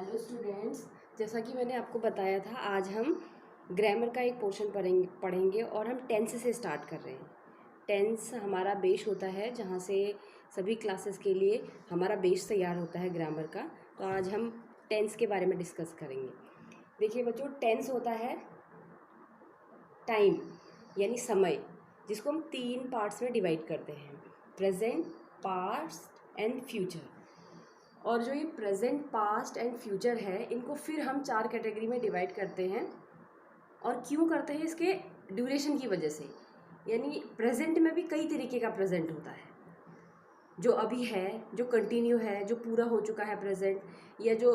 Hello students, जैसा कि मैंने आपको बताया था, आज हम ग्रामर का एक पोर्शन पढ़ेंगे और हम टेंस से स्टार्ट कर रहे हैं। टेंस हमारा बेस होता है जहाँ से सभी क्लासेस के लिए हमारा बेस तैयार होता है ग्रामर का। तो आज हम टेंस के बारे में डिस्कस करेंगे। देखिए बच्चों, टेंस होता है टाइम यानी समय, जिसको हम 3 पार्ट्स में डिवाइड करते हैं: प्रेजेंट, पास्ट एंड फ्यूचर। और जो ये प्रेजेंट, पास्ट एंड फ्यूचर है, इनको फिर हम 4 कैटेगरी में डिवाइड करते हैं। और क्यों करते हैं? इसके ड्यूरेशन की वजह से। यानी प्रेजेंट में भी कई तरीके का प्रेजेंट होता है, जो अभी है, जो कंटिन्यू है, जो पूरा हो चुका है प्रेजेंट, या जो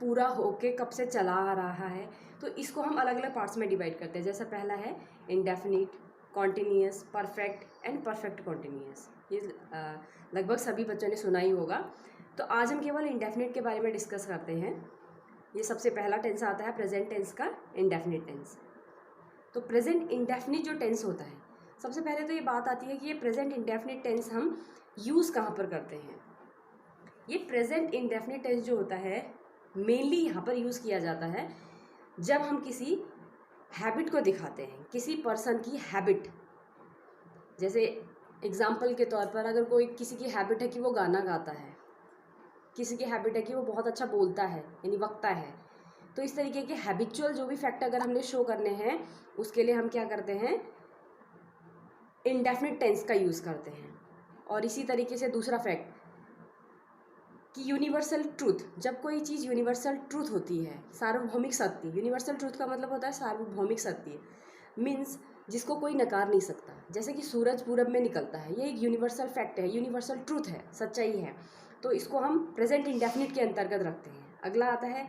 पूरा होके कब से चला आ रहा है। तो इसको हम अलग अलग पार्ट्स में डिवाइड करते हैं। जैसा पहला है indefinite, continuous, perfect and perfect continuous. ये लगभग सभी बच्चों ने सुना ही होगा। तो आज हम केवल इंडेफिनिट के बारे में डिस्कस करते हैं। ये सबसे पहला टेंस आता है प्रेजेंट टेंस का, इंडेफिनिट टेंस। तो प्रेजेंट इंडेफिनिट जो टेंस होता है, सबसे पहले तो ये बात आती है कि ये प्रेजेंट इंडेफिनिट टेंस हम यूज़ कहाँ पर करते हैं। ये प्रेजेंट इंडेफिनिट टेंस जो होता है, मेनली यहाँ पर यूज़ किया जाता है जब हम किसी हैबिट को दिखाते हैं, किसी पर्सन की हैबिट। जैसे एग्जाम्पल के तौर पर, अगर कोई किसी की हैबिट है कि वो गाना गाता है, किसी की हैबिट है कि वो बहुत अच्छा बोलता है यानी वक्ता है, तो इस तरीके के हैबिचुअल जो भी फैक्ट अगर हमने शो करने हैं, उसके लिए हम क्या करते हैं, इंडेफिनिट टेंस का यूज़ करते हैं। और इसी तरीके से दूसरा फैक्ट कि यूनिवर्सल ट्रूथ, जब कोई चीज़ यूनिवर्सल ट्रूथ होती है, सार्वभौमिक सत्य। यूनिवर्सल ट्रूथ का मतलब होता है सार्वभौमिक सत्य, मीन्स जिसको कोई नकार नहीं सकता। जैसे कि सूरज पूरब में निकलता है, ये एक यूनिवर्सल फैक्ट है, यूनिवर्सल ट्रूथ है, सच्चाई है। तो इसको हम प्रेजेंट इंडेफिनिट के अंतर्गत रखते हैं। अगला आता है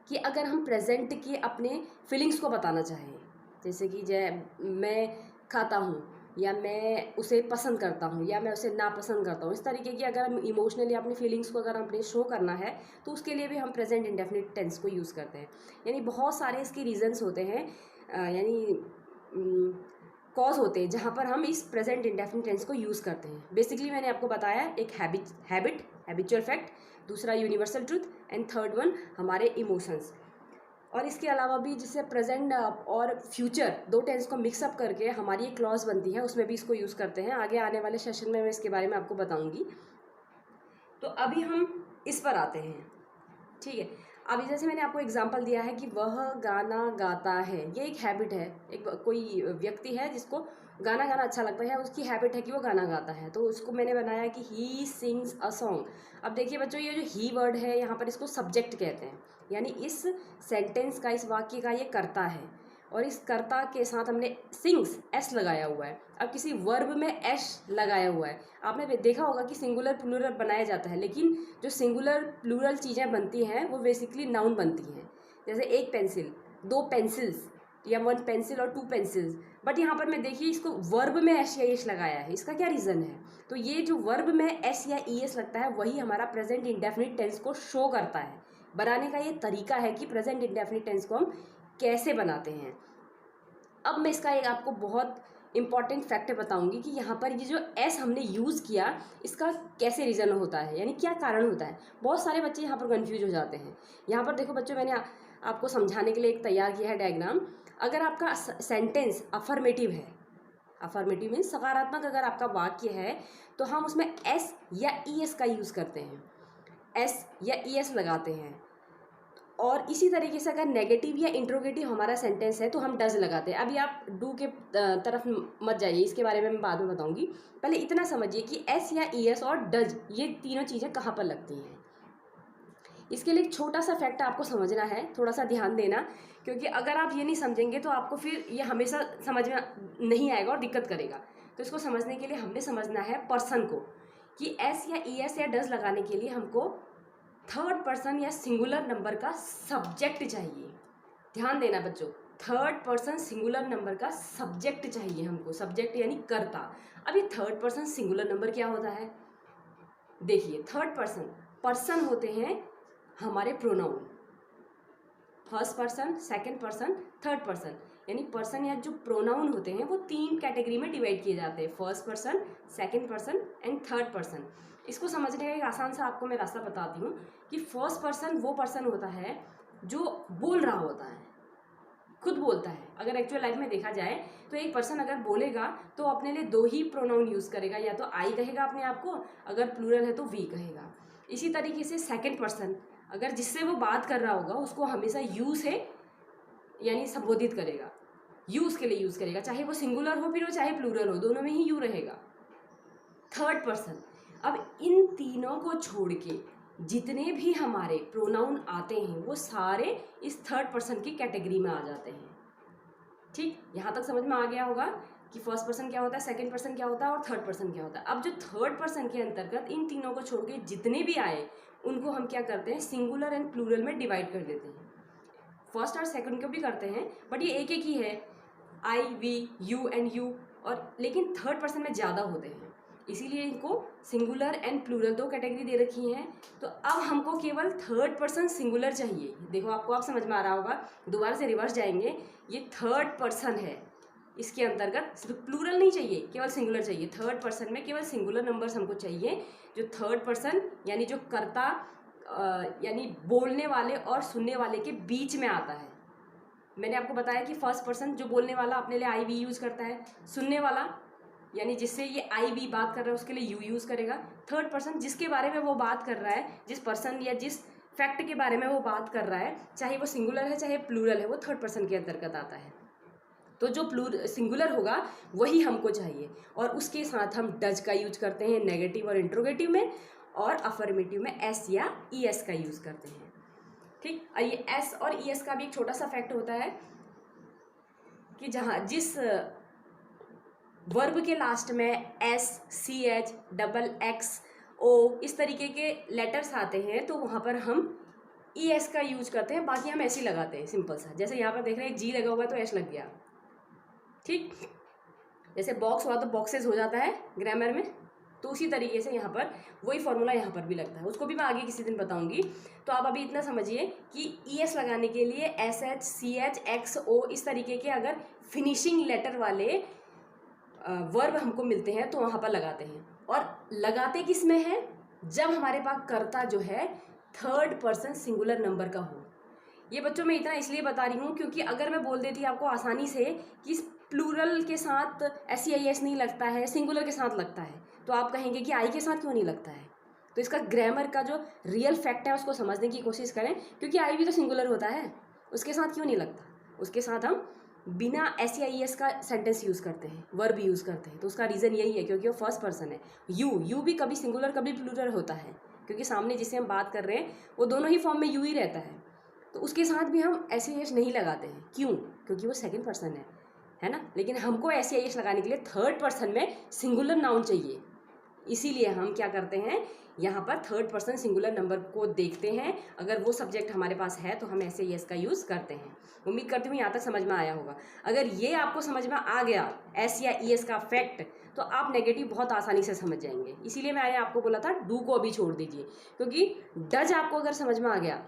कि अगर हम प्रेजेंट के अपने फीलिंग्स को बताना चाहें, जैसे कि मैं खाता हूँ, या मैं उसे पसंद करता हूँ, या मैं उसे नापसंद करता हूँ, इस तरीके की अगर हम इमोशनली अपनी फीलिंग्स को अगर अपने शो करना है, तो उसके लिए भी हम प्रेजेंट इंडेफिनिट टेंस को यूज़ करते हैं। यानी बहुत सारे इसके रीजंस होते हैं, यानी कॉज होते हैं जहाँ पर हम इस प्रेजेंट इंडेफिनिट टेंस को यूज़ करते हैं। बेसिकली मैंने आपको बताया, एक हैबिचुअल फैक्ट, दूसरा universal truth and third one हमारे इमोशंस। और इसके अलावा भी जिससे प्रेजेंट और फ्यूचर दो टेंस को मिक्सअप करके हमारी एक क्लॉज बनती है, उसमें भी इसको यूज़ करते हैं। आगे आने वाले सेशन में मैं इसके बारे में आपको बताऊंगी। तो अभी हम इस पर आते हैं, ठीक है। अभी जैसे मैंने आपको एग्जांपल दिया है कि वह गाना गाता है, ये एक हैबिट है। एक कोई व्यक्ति है जिसको गाना गाना अच्छा लगता है, उसकी हैबिट है कि वो गाना गाता है, तो उसको मैंने बनाया कि ही सिंग्स अ सॉन्ग। अब देखिए बच्चों, ये जो ही वर्ड है यहाँ पर, इसको सब्जेक्ट कहते हैं, यानी इस सेंटेंस का, इस वाक्य का ये कर्ता है। और इस कर्ता के साथ हमने सिंग्स एस लगाया हुआ है। अब किसी वर्ब में एस लगाया हुआ है, आपने देखा होगा कि सिंगुलर प्लूरल बनाया जाता है, लेकिन जो सिंगुलर प्लूरल चीज़ें बनती हैं वो बेसिकली नाउन बनती हैं। जैसे एक पेंसिल, 2 पेंसिल्स, या 1 पेंसिल और 2 पेंसिल्स। बट यहाँ पर मैं देखिए, इसको वर्ब में एस या एस लगाया है, इसका क्या रीज़न है? तो ये जो वर्ब में एस या ई एस लगता है, वही हमारा प्रेजेंट इंडेफिनिट टेंस को शो करता है। बनाने का ये तरीका है कि प्रेजेंट इंडेफिनिट टेंस को हम कैसे बनाते हैं। अब मैं इसका एक आपको बहुत इंपॉर्टेंट फैक्ट बताऊंगी कि यहाँ पर ये जो एस हमने यूज़ किया, इसका कैसे रीज़न होता है, यानी क्या कारण होता है। बहुत सारे बच्चे यहाँ पर कंफ्यूज हो जाते हैं। यहाँ पर देखो बच्चों, मैंने आपको समझाने के लिए एक तैयार किया है डायग्राम। अगर आपका सेंटेंस अफर्मेटिव है, अफर्मेटिव मीन्स सकारात्मक अगर आपका वाक्य है, तो हम उसमें एस या ई एस का यूज़ करते हैं, एस या ई एस लगाते हैं। और इसी तरीके से अगर नेगेटिव या इंट्रोगेटिव हमारा सेंटेंस है, तो हम डज लगाते हैं। अभी आप डू के तरफ मत जाइए, इसके बारे में मैं बाद में बताऊंगी। पहले इतना समझिए कि एस या ई एस और डज, ये तीनों चीज़ें कहाँ पर लगती हैं। इसके लिए एक छोटा सा फैक्ट आपको समझना है, थोड़ा सा ध्यान देना, क्योंकि अगर आप ये नहीं समझेंगे तो आपको फिर ये हमेशा समझ में नहीं आएगा और दिक्कत करेगा। तो इसको समझने के लिए हमने समझना है पर्सन को, कि एस या ई एस या डज लगाने के लिए हमको थर्ड पर्सन या सिंगुलर नंबर का सब्जेक्ट चाहिए। ध्यान देना बच्चों, थर्ड पर्सन सिंगुलर नंबर का सब्जेक्ट चाहिए हमको, सब्जेक्ट यानी कर्ता। अब ये थर्ड पर्सन सिंगुलर नंबर क्या होता है? देखिए, थर्ड पर्सन होते हैं हमारे pronoun, first person, second person, third person. यानी पर्सन या जो प्रोनाउन होते हैं वो 3 कैटेगरी में डिवाइड किए जाते हैं, first person, second person and third person. इसको समझने का एक आसान सा आपको मैं रास्ता बताती हूँ कि फर्स्ट पर्सन वो पर्सन होता है जो बोल रहा होता है, खुद बोलता है। अगर एक्चुअल लाइफ में देखा जाए तो एक पर्सन अगर बोलेगा तो अपने लिए 2 ही प्रोनाउन यूज़ करेगा, या तो आई कहेगा अपने आप को, अगर प्लूरल है तो वी कहेगा। इसी तरीके से सेकंड पर्सन अगर जिससे वो बात कर रहा होगा उसको हमेशा यू से यानी संबोधित करेगा, यूज़ के लिए यूज़ करेगा, चाहे वो सिंगुलर हो फिर वो चाहे प्लूरल हो, दोनों में ही यू रहेगा। थर्ड पर्सन, अब इन तीनों को छोड़ के जितने भी हमारे प्रोनाउन आते हैं वो सारे इस थर्ड पर्सन की कैटेगरी में आ जाते हैं। ठीक, यहाँ तक समझ में आ गया होगा कि फर्स्ट पर्सन क्या होता है, सेकंड पर्सन क्या होता है और थर्ड पर्सन क्या होता है। अब जो थर्ड पर्सन के अंतर्गत इन तीनों को छोड़ के जितने भी आए उनको हम क्या करते हैं, सिंगुलर एंड प्लूरल में डिवाइड कर देते हैं। फर्स्ट और सेकंड को भी करते हैं बट ये एक एक ही है, आई, वी, यू एंड यू, और लेकिन थर्ड पर्सन में ज़्यादा होते हैं, इसीलिए इनको सिंगुलर एंड प्लूरल 2 कैटेगरी दे रखी हैं। तो अब हमको केवल थर्ड पर्सन सिंगुलर चाहिए। देखो आपको आप समझ में आ रहा होगा, दोबारा से रिवर्स जाएंगे, ये थर्ड पर्सन है, इसके अंतर्गत सिर्फ प्लूरल नहीं चाहिए, केवल सिंगुलर चाहिए। थर्ड पर्सन में केवल सिंगुलर नंबर्स हमको चाहिए, जो थर्ड पर्सन यानी जो कर्ता यानी बोलने वाले और सुनने वाले के बीच में आता है। मैंने आपको बताया कि फर्स्ट पर्सन जो बोलने वाला अपने लिए आई वी यूज़ करता है, सुनने वाला यानी जिससे ये आई वी बात कर रहा है उसके लिए यू यूज़ करेगा। थर्ड पर्सन जिसके बारे में वो बात कर रहा है, जिस पर्सन या जिस फैक्ट के बारे में वो बात कर रहा है, चाहे वो सिंगुलर है चाहे प्लूरल है, वो थर्ड पर्सन के अंतर्गत आता है। तो जो सिंगुलर होगा वही हमको चाहिए, और उसके साथ हम डज का यूज करते हैं नेगेटिव और इंट्रोगेटिव में, और अफर्मेटिव में एस या ई एस का यूज़ करते हैं। ठीक, और ये एस और ई एस का भी एक छोटा सा फैक्ट होता है कि जहाँ जिस वर्ब के लास्ट में S, C H, double X, O इस तरीके के लेटर्स आते हैं तो वहाँ पर हम ई एस का यूज करते हैं, बाकी हम ऐसे ही लगाते हैं सिंपल सा। जैसे यहाँ पर देख रहे हैं जी लगा हुआ है तो एस लग गया। ठीक, जैसे बॉक्स हुआ तो बॉक्सेस हो जाता है ग्रामर में, तो उसी तरीके से यहाँ पर वही फॉर्मूला यहाँ पर भी लगता है, उसको भी मैं आगे किसी दिन बताऊंगी। तो आप अभी इतना समझिए कि ई एस लगाने के लिए S H, C H, X, O इस तरीके के अगर फिनिशिंग लेटर वाले वर्ब हमको मिलते हैं तो वहाँ पर लगाते हैं। और लगाते किस में है, जब हमारे पास कर्ता जो है थर्ड पर्सन सिंगुलर नंबर का हो। ये बच्चों मैं इतना इसलिए बता रही हूँ क्योंकि अगर मैं बोल देती आपको आसानी से कि प्लूरल के साथ एस आई एस नहीं लगता है, सिंगुलर के साथ लगता है, तो आप कहेंगे कि आई के साथ क्यों नहीं लगता है। तो इसका ग्रामर का जो रियल फैक्ट है उसको समझने की कोशिश करें, क्योंकि आई भी तो सिंगुलर होता है, उसके साथ क्यों नहीं लगता। उसके साथ हम बिना एस आई एस का सेंटेंस यूज़ करते हैं, वर्ब यूज़ करते हैं, तो उसका रीज़न यही है क्योंकि वो फर्स्ट पर्सन है। यू भी कभी सिंगुलर कभी प्लूरल होता है, क्योंकि सामने जिसे हम बात कर रहे हैं वो दोनों ही फॉर्म में यू ही रहता है, तो उसके साथ भी हम एस आई एस नहीं लगाते हैं। क्यों, क्योंकि वो सेकंड पर्सन है ना। लेकिन हमको एस आई एस लगाने के लिए थर्ड पर्सन में सिंगुलर नाउन चाहिए, इसीलिए हम क्या करते हैं, यहाँ पर थर्ड पर्सन सिंगुलर नंबर को देखते हैं। अगर वो सब्जेक्ट हमारे पास है तो हम एस आई एस का यूज़ करते हैं। उम्मीद करती हूँ यहाँ तक समझ में आया होगा। अगर ये आपको समझ में आ गया एस या ई एस का फैक्ट, तो आप नेगेटिव बहुत आसानी से समझ जाएंगे। इसीलिए मैंने आपको बोला था डू को अभी छोड़ दीजिए, क्योंकि डज आपको अगर समझ में आ गया,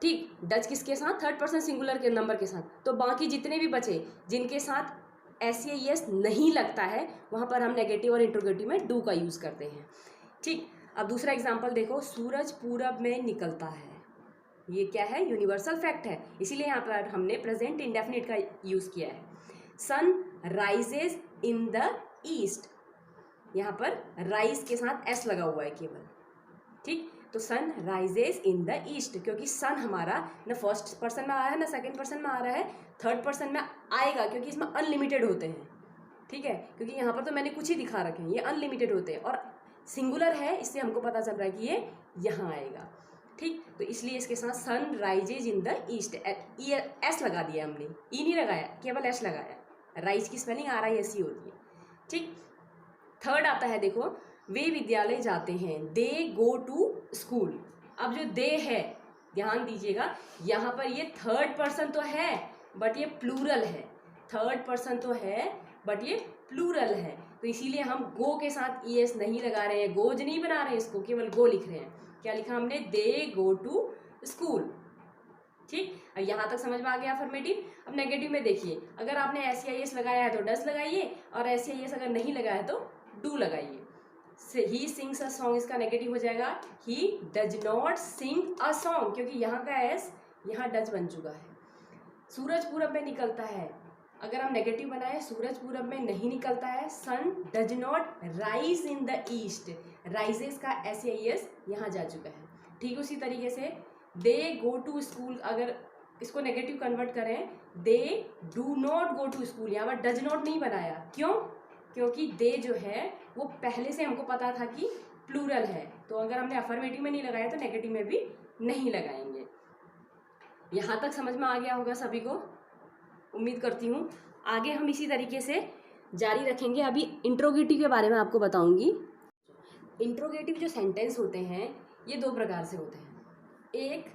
ठीक, डज किसके साथ, थर्ड पर्सन सिंगुलर के नंबर के साथ, तो बाकी जितने भी बचे जिनके साथ एस या एस नहीं लगता है वहाँ पर हम नेगेटिव और इंट्रोगेटिव में डू का यूज़ करते हैं। ठीक, अब दूसरा एग्जांपल देखो, सूरज पूरब में निकलता है। ये क्या है, यूनिवर्सल फैक्ट है, इसीलिए यहाँ पर हमने प्रेजेंट इंडेफिनिट का यूज़ किया है। Sun rises in the east, यहाँ पर राइज के साथ एस लगा हुआ है केवल। ठीक, तो sun rises in the east, क्योंकि सन हमारा न फर्स्ट पर्सन में आ रहा है न सेकंड पर्सन में आ रहा है, थर्ड पर्सन में आएगा क्योंकि इसमें अनलिमिटेड होते हैं। ठीक है, क्योंकि यहाँ पर तो मैंने कुछ ही दिखा रखे हैं, ये अनलिमिटेड होते हैं और सिंगुलर है, इससे हमको पता चल रहा है कि ये यहाँ आएगा। ठीक, तो इसलिए इसके साथ sun rises in the east, s लगा दिया हमने, ई नहीं लगाया, केवल एस लगाया। राइज की spelling are I S E होती है। ठीक, थर्ड आता है, देखो, वे विद्यालय जाते हैं, दे गो टू स्कूल। अब जो दे है, ध्यान दीजिएगा, यहाँ पर ये थर्ड पर्सन तो है बट ये प्लूरल है, थर्ड पर्सन तो है बट ये प्लूरल है, तो इसीलिए हम गो के साथ ई एस नहीं लगा रहे हैं, गोज नहीं बना रहे हैं इसको, केवल गो लिख रहे हैं। क्या लिखा हमने, दे गो टू स्कूल। ठीक, अब यहाँ तक समझ में आ गया अफर्मेटिव। अब नेगेटिव में देखिए, अगर आपने SEIS लगाया है तो डज लगाइए, और SEIS अगर नहीं लगाया है तो डू लगाइए। ही सिंग्स अ सॉन्ग, इसका नेगेटिव हो जाएगा he does not sing a song, क्योंकि यहाँ का एस यहाँ डज बन चुका है। सूरज पूरब में निकलता है, अगर हम नेगेटिव बनाए सूरज पूरब में नहीं निकलता है। Sun does not rise in the east, rises का SEIS यहाँ जा चुका है। ठीक उसी तरीके से दे गो टू स्कूल, अगर इसको नेगेटिव कन्वर्ट करें, they do not go to school, यहाँ पर डज नॉट नहीं बनाया, क्यों? क्योंकि दे जो है वो पहले से हमको पता था कि प्लूरल है, तो अगर हमने अफर्मेटिव में नहीं लगाया तो नेगेटिव में भी नहीं लगाएंगे। यहाँ तक समझ में आ गया होगा सभी को, उम्मीद करती हूँ। आगे हम इसी तरीके से जारी रखेंगे। अभी इंट्रोगेटिव के बारे में आपको बताऊंगी। इंट्रोगेटिव जो सेंटेंस होते हैं ये दो प्रकार से होते हैं। एक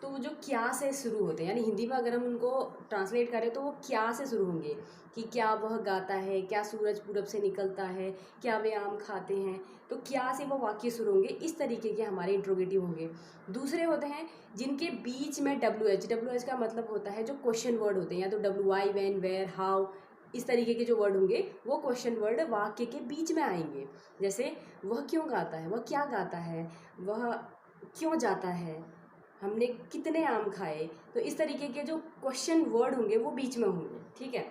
तो वो जो क्या से शुरू होते हैं, यानी हिंदी में अगर हम उनको ट्रांसलेट करें तो वो क्या से शुरू होंगे, कि क्या वह गाता है, क्या सूरज पूरब से निकलता है, क्या वे आम खाते हैं, तो क्या से वो वाक्य शुरू होंगे। इस तरीके के हमारे इंट्रोगेटिव होंगे। दूसरे होते हैं जिनके बीच में WH का मतलब होता है जो क्वेश्चन वर्ड होते हैं, या तो WI, व्हेन, वेयर, हाउ, इस तरीके के जो वर्ड होंगे वो क्वेश्चन वर्ड वाक्य के बीच में आएंगे। जैसे वह क्यों गाता है, वह क्या गाता है, वह क्यों जाता है, हमने कितने आम खाए, तो इस तरीके के जो क्वेश्चन वर्ड होंगे वो बीच में होंगे। ठीक है,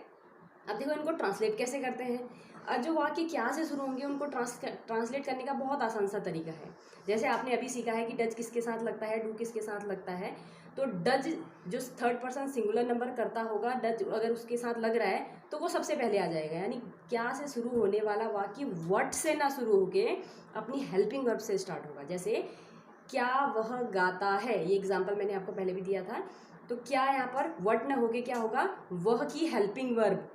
अब देखो इनको ट्रांसलेट कैसे करते हैं। और जो वाक्य क्या से शुरू होंगे उनको ट्रांसलेट करने का बहुत आसान सा तरीका है। जैसे आपने अभी सीखा है कि डज किसके साथ लगता है, डू किसके साथ लगता है, तो डज जो थर्ड पर्सन सिंगुलर नंबर करता होगा, डज अगर उसके साथ लग रहा है तो वो सबसे पहले आ जाएगा। यानी क्या से शुरू होने वाला वाक्य व्हाट से ना शुरू होके अपनी हेल्पिंग वर्ब से स्टार्ट होगा। जैसे क्या वह गाता है, ये एग्जाम्पल मैंने आपको पहले भी दिया था। तो क्या यहाँ पर व्हाट ना होके क्या होगा, वह की हेल्पिंग वर्ब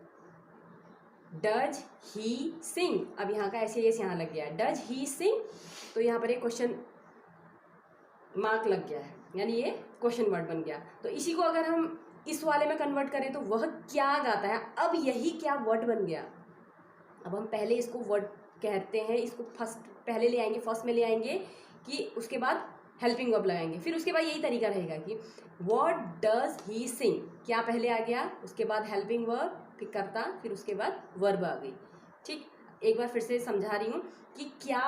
डज ही सिंग। अब यहाँ का SEIS यहाँ लग गया है, डज ही सिंग, तो यहाँ पर एक क्वेश्चन मार्क लग गया है, यानी ये क्वेश्चन वर्ड बन गया। तो इसी को अगर हम इस वाले में कन्वर्ट करें तो वह क्या गाता है, अब यही क्या वर्ड बन गया। अब हम पहले इसको वर्ड कहते हैं, इसको फर्स्ट पहले ले आएंगे, फर्स्ट में ले आएंगे, कि उसके बाद हेल्पिंग वर्ब लगाएंगे, फिर उसके बाद यही तरीका रहेगा कि व्हाट डज ही सिंग, क्या पहले आ गया, उसके बाद हेल्पिंग वर्ब, फिर करता, फिर उसके बाद वर्ब आ गई। ठीक, एक बार फिर से समझा रही हूँ कि क्या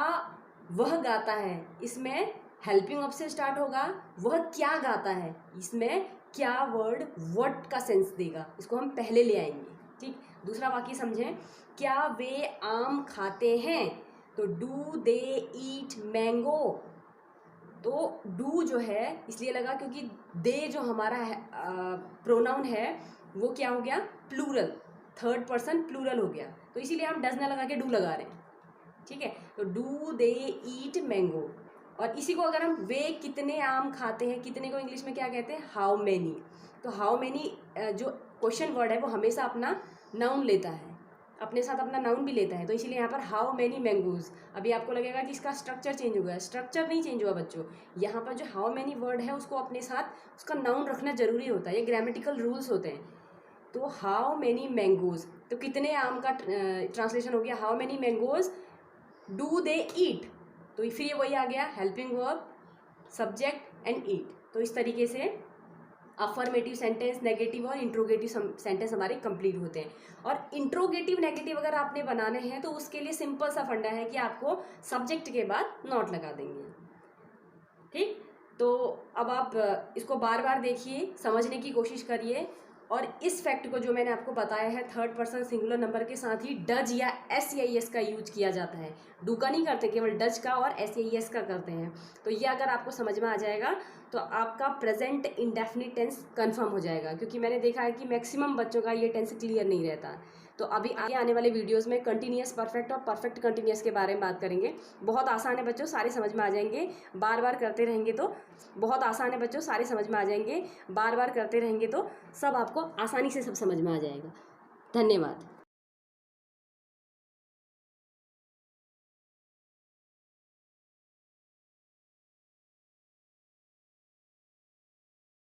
वह गाता है, इसमें हेल्पिंग वर्ब से स्टार्ट होगा, वह क्या गाता है, इसमें क्या वर्ड व्हाट का सेंस देगा, इसको हम पहले ले आएंगे। ठीक, दूसरा वाक्य समझें, क्या वे आम खाते हैं, तो डू दे ईट मैंगो। तो डू जो है इसलिए लगा क्योंकि दे जो हमारा प्रोनाउन है वो क्या हो गया, प्लूरल, थर्ड पर्सन प्लूरल हो गया, तो इसीलिए हम डज ना लगा के डू लगा रहे हैं। ठीक है, तो डू दे ईट मैंगो। और इसी को अगर हम वे कितने आम खाते हैं, कितने को इंग्लिश में क्या कहते हैं, हाउ मैनी। तो हाउ मैनी जो क्वेश्चन वर्ड है वो हमेशा अपना नाउन लेता है, अपने साथ अपना नाउन भी लेता है, तो इसीलिए यहाँ पर हाउ मैनी मैंगोज। अभी आपको लगेगा कि इसका स्ट्रक्चर चेंज हो गया, स्ट्रक्चर नहीं चेंज हुआ बच्चों। यहाँ पर जो हाउ मैनी वर्ड है उसको अपने साथ उसका नाउन रखना जरूरी होता है, ये ग्रामेटिकल रूल्स होते हैं। तो हाउ मैनी मैंगोज, तो कितने आम का ट्रांसलेशन हो गया how many mangoes do they eat, तो फिर ये वही आ गया helping verb, subject and eat. तो इस तरीके से अफर्मेटिव सेंटेंस, नेगेटिव और इंट्रोगेटिव सेंटेंस हमारे कंप्लीट होते हैं। और इंट्रोगेटिव नेगेटिव अगर आपने बनाने हैं तो उसके लिए सिंपल सा फंडा है कि आपको सब्जेक्ट के बाद नॉट लगा देंगे। ठीक, तो अब आप इसको बार बार देखिए, समझने की कोशिश करिए, और इस फैक्ट को जो मैंने आपको बताया है थर्ड पर्सन सिंगुलर नंबर के साथ ही डज या SEIS का यूज किया जाता है, डू का नहीं करते, केवल डज का और SEIS का करते हैं। तो ये अगर आपको समझ में आ जाएगा तो आपका प्रेजेंट इंडेफिनिट टेंस कंफर्म हो जाएगा, क्योंकि मैंने देखा है कि मैक्सिमम बच्चों का ये टेंस क्लियर नहीं रहता। तो अभी आगे आने वाले वीडियोस में कंटिन्यूअस परफेक्ट और परफेक्ट कंटिन्यूअस के बारे में बात करेंगे। बहुत आसान है बच्चों, सारे समझ में आ जाएंगे, बार बार करते रहेंगे तो बहुत आसान है बच्चों, सारे समझ में आ जाएंगे, बार बार करते रहेंगे तो सब आपको आसानी से सब समझ में आ जाएगा। धन्यवाद।